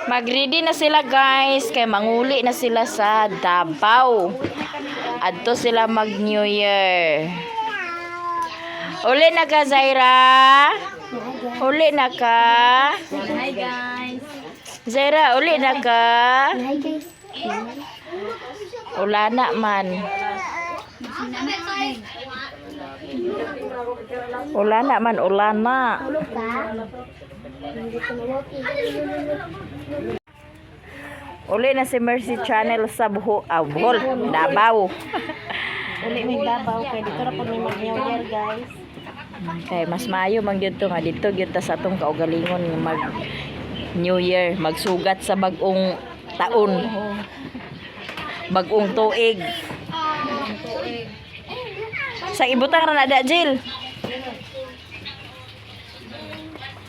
Mag-ready na sila guys, kay manguli na sila sa Davao. Adto sila mag New Year. Uli na ka, Zaira? Uli na ka? Hi guys. Zaira, uli na ka? Hi guys. Ulana man. Ulana man, ulana. Tulog ka? Hindi ko mawaki. Uli na si Mercy Channel sa Bohol, Davao. Uli may Davao kay dito ra pud may mag-New Year guys. Kay mas maayo man gyud to nga dito gyud ta sa atong kaugalingon nga mag New Year, magsugat sa bag-ong taon. Bag-ong tuig. Sa ibutang ra na da, Jill.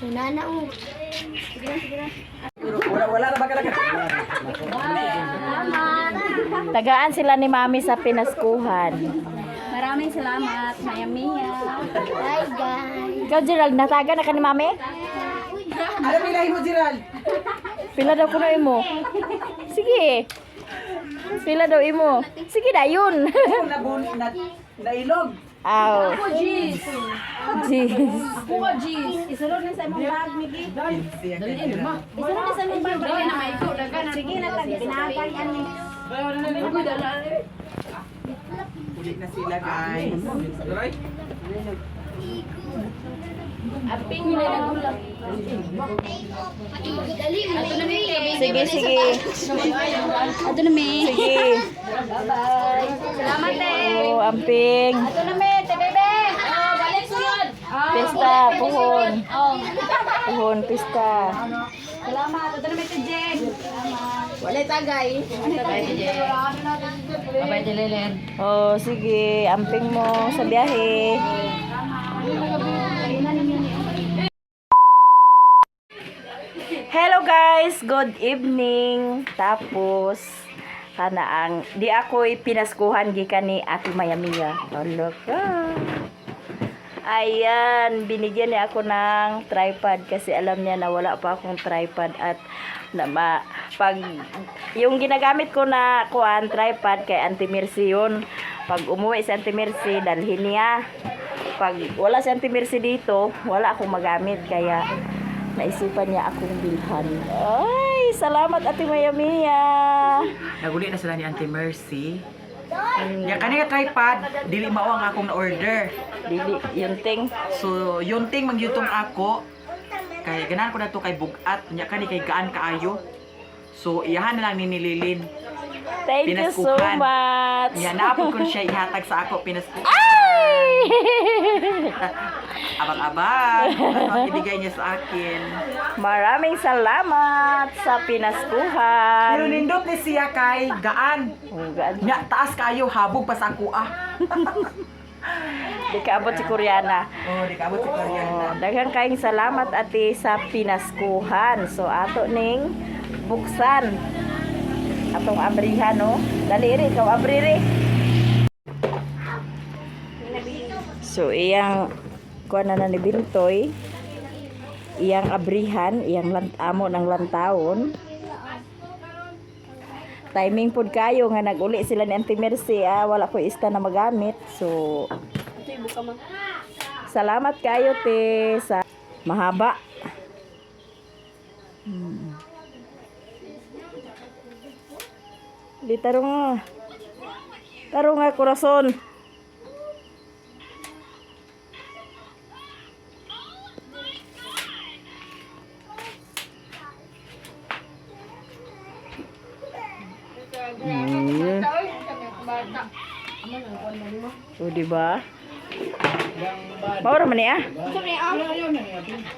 Nana o. Wala na ba ka Tagaan sila ni Mami sa pinaskuhan. Maraming salamat, Maya Mia. Hi guys. Ikaw, Gerald, nataga na ka ni Mami? Ano pilahin mo, Gerald? Pila daw kuno imo? Sige. Pila daw imo? Sige na, yun. Nailog. Aw. Jeez. Jeez. Puka jeez. Isulod na sa imong bag, Miki. Isulod na sa imong bag. Dali na may ito. Sige na tagi pinagay ani. Ulit na sila, guys. Aping nila nagulat. Ato na mi. Sige, sige. Ato na mi. Sige. Bye-bye. Salamat eh. Oh, amping. Ato na mi, te bebe. Oh, balik sunod. Pista, puhon. Oh. Puhon, pista. Salamat. Ato na mi te Jeg. Salamat. Wala tagay. Tagay te Jeg. Bye-bye te Lelen. Oh, sige. Amping mo sa biyahe. Hello guys, good evening. Tapos kana ang di ako pinaskuhan gikan ni Ate Maya Mia. Hello ka. Ayan, binigyan niya ako ng tripod kasi alam niya na wala pa akong tripod at pag yung ginagamit ko na kuan tripod kay Auntie Mercy yun. Pag umuwi si Auntie Mercy, dalhin niya. Pag wala si Auntie Mercy dito, wala akong magamit kaya naisipan niya akong bilhan. Ay, salamat Ate Maya Mia. Naguli na sila ni Auntie Mercy. Ya kanina tripod, dili mao ang akong na-order. Dili, yung ting. So, yun ting magyutong ako. Kay ganahan ko na to kay bugat. Nya kani kay gaan kaayo. So, iyahan na lang ni Nililin. Thank you so Pinaskuhan. much. Ya naapod ko siya ihatag sa ako pinaskuhan. Ay! Abang-abang. Ano ibigay niya sa akin. Maraming salamat sa pinaskuhan. Pero nindot ni siya kay gaan. Oh, God. Nya taas kayo habog pa sa ako Di kaabot si Koreana. Oh, di kabot si Koreana. Oh, daghang kayong salamat ate sa pinaskuhan. So ato ning buksan atong abrihan no. Dali ri ikaw abri ri. So iyang kuan na ni Bintoy. Iyang abrihan, iyang amo ng lantawon. Timing pod kayo nga naguli sila ni Auntie Mercy, wala ko ista na magamit. So salamat kayo te sa mahaba. Di tarong nga korason. O diba? Maura man niya.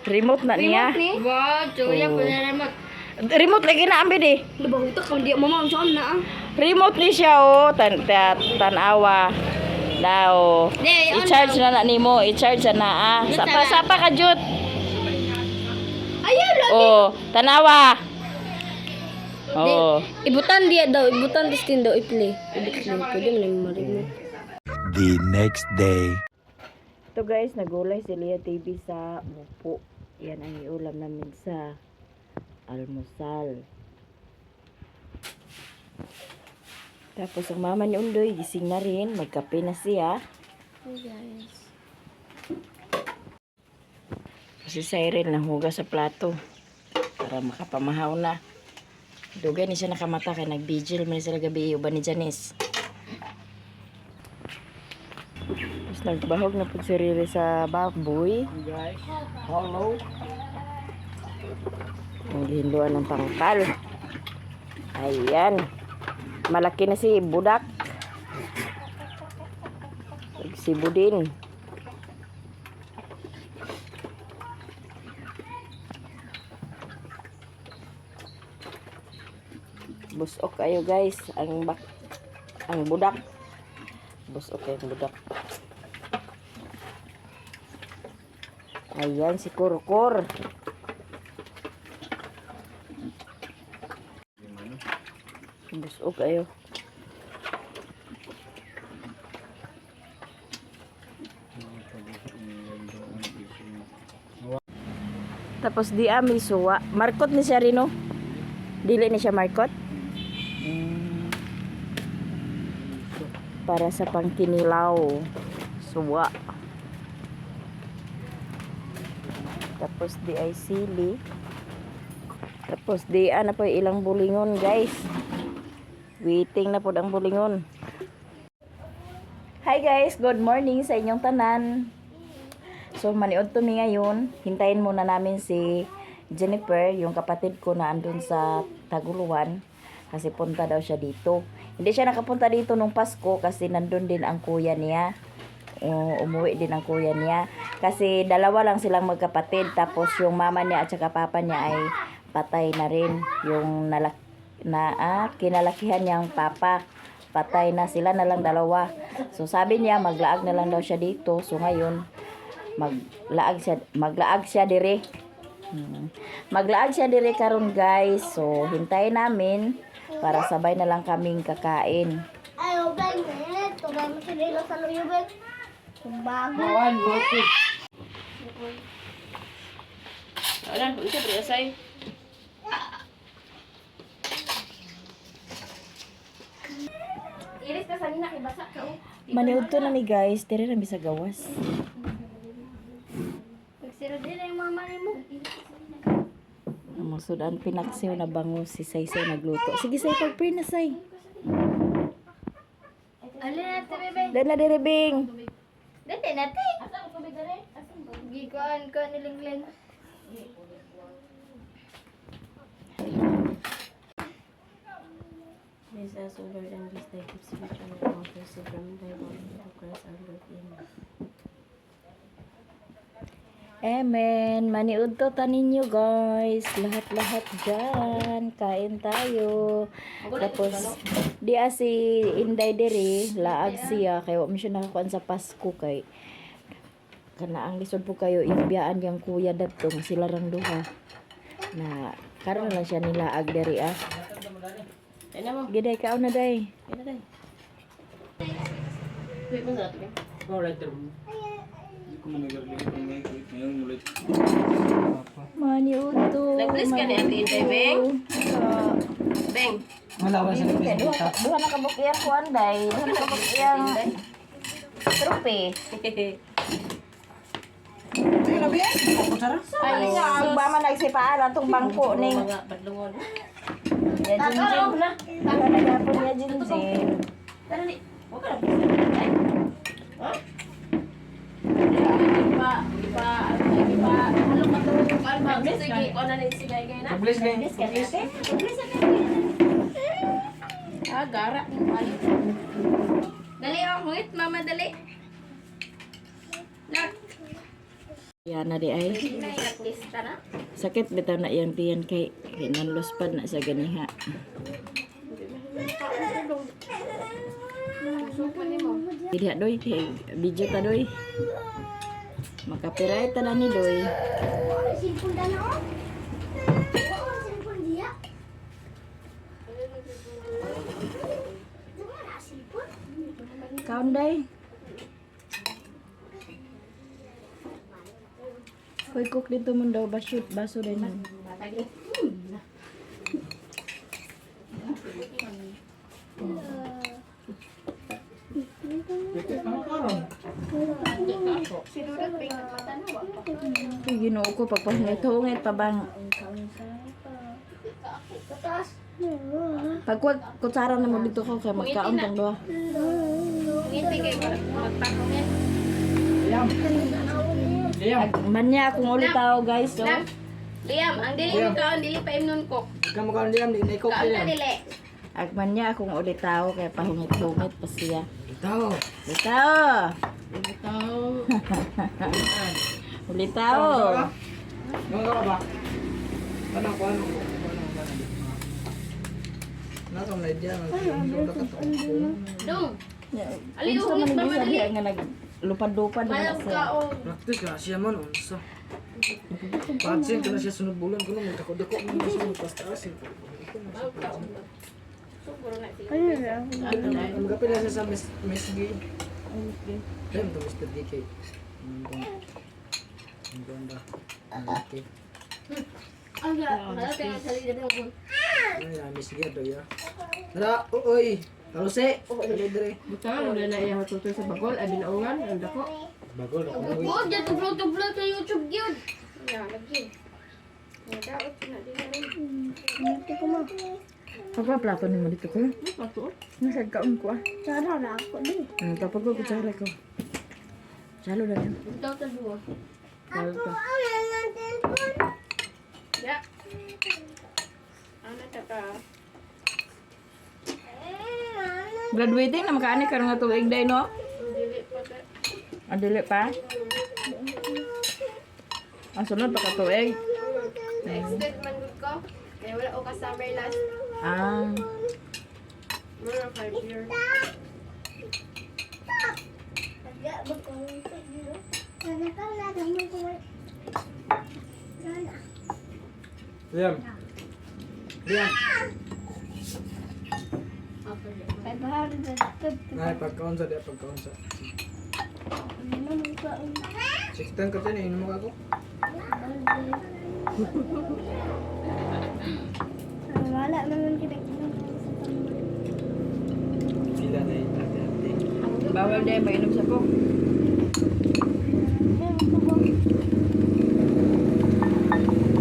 Remote na niya. Wow, cuya Oh. punya remote. Remote lagi na ambil deh. Lebah itu kalau dia mama macam na. Remote ni siya oh, tanawa. Now, i-charge na nimo, i-charge na Sapa ka jud. Ayaw lang. Oh, tanawa. Oh. Ibutan dia daw, ibutan testin daw i-play. I-play, pwede mo na remote. The next day. Ito guys, nagulay si Leah TV sa bupo. Yan ang iulam namin sa almusal. Tapos ang mama ni Undoy, gising na rin. Magkape na siya. Si Cyril nanghuga sa plato para makapamahaw na. Dugay ni siya nakamata kay nag-vigil man sila gabi uban ni Janice. Tapos nagbahog na po si Riri sa baboy. Guys, hello. Ang hinduan ng pangkal. Ayan. Malaki na si budak. Si Budin. Busok kayo guys. Ang budak. Busok kayo ang budak. Ayan si Kurkur. Busog kayo. Tapos di ami suwa. Markot ni siya rin, no? Dili ni siya markot. Para sa pangkinilaw. Suwa. Tapos di ay sili. Tapos di na po ilang bulingon guys. Waiting na po ang bulingon. Hi guys, good morning sa inyong tanan. So maniod to mi ngayon. Hintayin muna namin si Jennifer, yung kapatid ko na andun sa Taguluan. Kasi punta daw siya dito. Hindi siya nakapunta dito nung Pasko kasi nandun din ang kuya niya. Umuwi din ang kuya niya. Kasi dalawa lang silang magkapatid. Tapos yung mama niya at saka papa niya ay patay na rin. Yung kinalakihan niyang papa. Patay na sila na lang dalawa. So sabi niya maglaag na lang daw siya dito. So ngayon maglaag siya dire. Maglaag siya dire karon guys. So hintayin namin para sabay na lang kaming kakain. Ay, ubay na. Tugay mo si Rilo sa luyubay. Bago. Kawan, buti. Wala, isa pa say. Iris ka sa nina kay basa ka. Maniud to na mi guys, dire na bisa gawas. Pagsira din ang mama ni mo. Musudan pinaksiw na bango si Saysay nagluto. Sige say pag-pray na say. Alin na ito, bebe? Dan na dire bing. Dati natin. Asa ko tubig dali? Gikuan ko nilingling. Please ask, O Lord, and bless thy gifts which are offers from thy body of Christ our Lord. Amen. Amen. Maniud to tanin nyo guys. Lahat-lahat dyan. Kain tayo. Tapos, di si Inday diri, laag siya. Kaya wala mo siya nakakuan sa Pasko kay. Kana ang lisod po kayo, ibiyaan yung kuya dato. Sila rang duha. Na, karon lang siya nilaag diri ah. Kaya mo. Giday ka na day. Kaya na tayo. Wait mo sa atin. Alright, Maniud to. Nag-bless ka ni Ate Inday, Beng? Beng. Duha na kabuk iyang kuan day. Duha na kabuk iyang trupe. Ay, ang bama nagsipaan atong bangko ning. Mga badlungon. Ya jinjin. Tara na gapon ya jinjin. Tara ni. Huwag ka na. Ay. Ha? Halong ka to. Kalma. Sige, ko na ni sigay gay na. Bless na. Gara. Dali ako, wait, mama, dali. Nak, Yan na di ay. nai-practice ka na? Sakit bitaw na iyang tiyan kay nanlospad na sa ganiha. Hindi doy kay video ta doy. Makapiray ta na ni doy. Simpul na na, oh. Simpul dia. Simpul? Kaon day. Koy cook dito mo daw baso din. Ay, ginoo ko, pagpahungit-hungit pa bang. Pag kutsara na mo dito ko, kaya magkaon pang doha. Ngiti kay magpakungin. Manya akong ulit tao guys. So, Liam, ang dili mo kaon dili pa imnon ko. Kamu kan diam di naik Kaon ka dili. agmanya akong ulit tao, kaya pahungit-hungit pa siya. Tahu. Ulit tao! Ulit tao! Enggak apa. Ano ko ano. Nasa may diyan ang Dong, Aliw, Aliw, man ba madali? nga naglupad-lupad na mayroon siya. ka o praktis ka siya man unsa. Pansin kana siya sunod bulan kuno mo dako-dako mo sunod pas taas. Ang gapil na siya sa Miss G. Dem to Mr. DK. Ang ganda. Okay. Ay, Miss G to ya. Tara, oy. Talose. Dali dire. Bukan, udah na iya tutur sa bagol, ay binaungan, ang dako. Bagol. oh, dyan tublo-tublo sa YouTube gyud. Ya, lagi. Daot na din. Pagpa-plato ni mo dito ko. Pato. Nasag kaon ko ah. Sara na ako din. Kapag ko kutsara ko. Salo na yan. Daw ta duwa. Salo ka. Ya. Ano ta ka? Graduating na makaani karon nga tuig day no? Dili pa ta. Adili pa. Ang sunod pa ka tuig. Expect man gud ko. Kaya wala o ka summer last. Ah. Mga 5 years. Diam. Diam. Nah, pagkaon sa dia pagkaon sa. Siktan ka tani ino mo ako. Wala naman kita. Sila na iti. Bawal day mainom sa ko.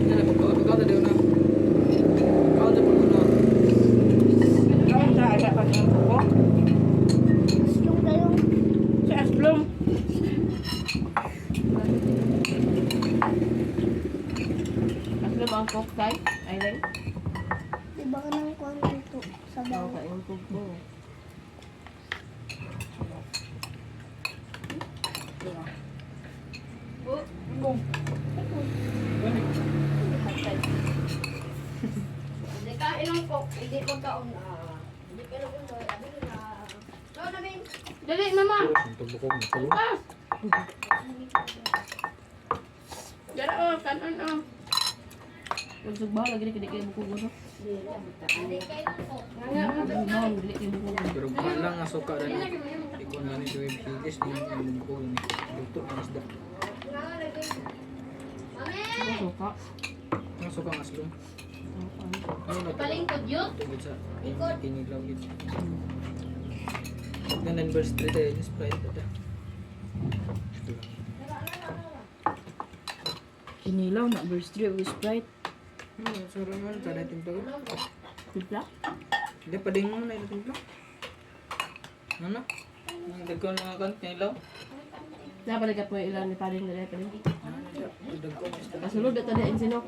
Yan pagkaon ta diyo na. Pagkaon ta pagkaon. Kaon sa aga pag ang ko. Sa asplom. Asplom ang cook kay. Ay lang. Diba ka nang kuhan dito sa Ako ka yung cook mo. Hindi ka ilang cook, hindi magkaon. Hindi ka ilang cook, abi na. No, namin. Dali, mama. Tubok mo tulong. Dara o, kanon o. Usog ba lagi kini kay buko gono. Hindi ka ilang cook. Ba dili kay buko gono. Pero lang nga suka dali. Ikon na ni Joy Higis ni yung ko ni. Luto na isda. Suka. Ang suka nga slum. Ano na to? Palingkod yun. Tugod sa kinilaw yun. Ganun verse 3 tayo yung Sprite ito. Inilaw na verse 3 with Sprite. Suro naman, tara yung timpla ko. Timpla? Hindi, pading mo na yung timpla. Ano? Ang dagko na mga kanilaw. Napalikat po ilan ni paring dali pa din. Dagko. Kasulod ta di insino.